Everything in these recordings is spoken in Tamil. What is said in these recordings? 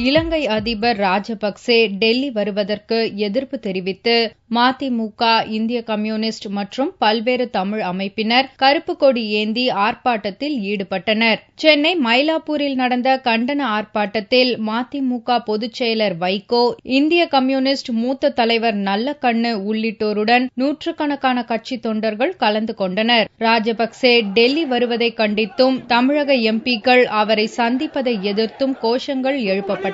இலங்கை அதிபர் ராஜபக்சே டெல்லி வருவதற்கு எதிர்ப்பு தெரிவித்து மதிமுக, இந்திய கம்யூனிஸ்ட் மற்றும் பல்வேறு தமிழ் அமைப்பினர் கருப்பு கொடி ஏந்தி ஆர்ப்பாட்டத்தில் ஈடுபட்டனர். சென்னை மயிலாப்பூரில் நடந்த கண்டன ஆர்ப்பாட்டத்தில் மதிமுக பொதுச் செயலர் வைகோ, இந்திய கம்யூனிஸ்ட் மூத்த தலைவர் நல்லக்கண்ணு உள்ளிட்டோருடன் நூற்றுக்கணக்கான கட்சித் தொண்டர்கள் கலந்து கொண்டனர். ராஜபக்சே டெல்லி வருவதை கண்டித்தும் தமிழக எம்பிக்கள் அவரை சந்திப்பதை எதிர்த்தும் கோஷங்கள் எழுப்பப்பட்டன.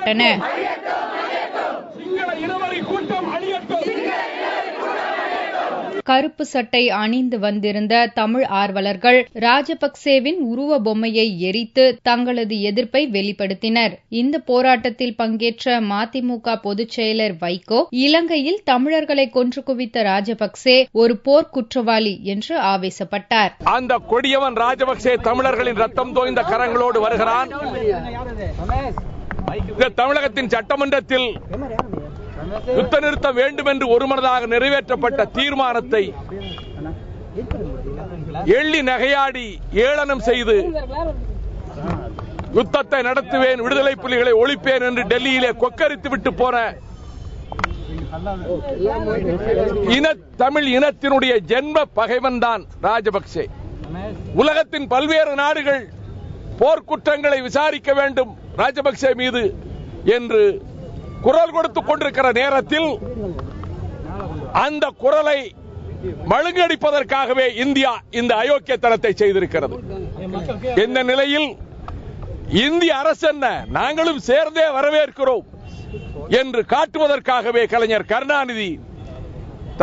கருப்பு சட்டை அணிந்து வந்திருந்த தமிழ் ஆர்வலர்கள் ராஜபக்சேவின் உருவ பொம்மையை எரித்து தங்களது எதிர்ப்பை வெளிப்படுத்தினர். இந்த போராட்டத்தில் பங்கேற்ற மதிமுக பொதுச் செயலர் வைகோ, இலங்கையில் தமிழர்களை கொன்று குவித்த ராஜபக்சே ஒரு போர் குற்றவாளி என்று ஆவேசப்பட்டார். அந்த கொடியவன் ராஜபக்சே தமிழர்களின் ரத்தம் தோய்ந்த கரங்களோடு வருகிறான். தமிழகத்தின் சட்டமன்றத்தில் யுத்த நிறுத்தம் வேண்டும் என்று ஒருமனதாக நிறைவேற்றப்பட்ட தீர்மானத்தை எள்ளி நகையாடி ஏளனம் செய்து யுத்தத்தை நடத்துவேன், விடுதலை புலிகளை ஒழிப்பேன் என்று டெல்லியிலே கொக்கரித்து விட்டு போன தமிழ் இனத்தினுடைய ஜென்ம பகைவன் தான் ராஜபக்சே. உலகத்தின் பல்வேறு நாடுகள் போர்க்குற்றங்களை விசாரிக்க வேண்டும் ராஜபக்சே மீது என்று குரல் கொடுத்துக் கொண்டிருக்கிற நேரத்தில் அந்த குரலை மழுங்கடிப்பதற்காகவே இந்தியா இந்த அயோக்கியத்தனத்தை செய்திருக்கிறது. இந்த நிலையில் இந்திய அரசு என்ன, நாங்களும் சேர்ந்தே வரவேற்கிறோம் என்று காட்டுவதற்காகவே கலைஞர் கருணாநிதி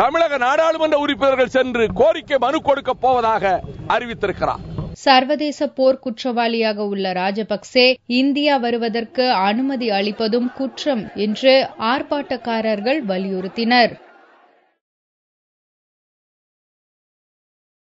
தமிழக நாடாளுமன்ற உறுப்பினர்கள் சென்று கோரிக்கை மனு கொடுக்க போவதாக அறிவித்திருக்கிறார். சர்வதேச போர் குற்றவாளியாக உள்ள ராஜபக்சே இந்தியா வருவதற்கு அனுமதி அளிப்பதும் குற்றம் என்று ஆர்ப்பாட்டக்காரர்கள் வலியுறுத்தினர்.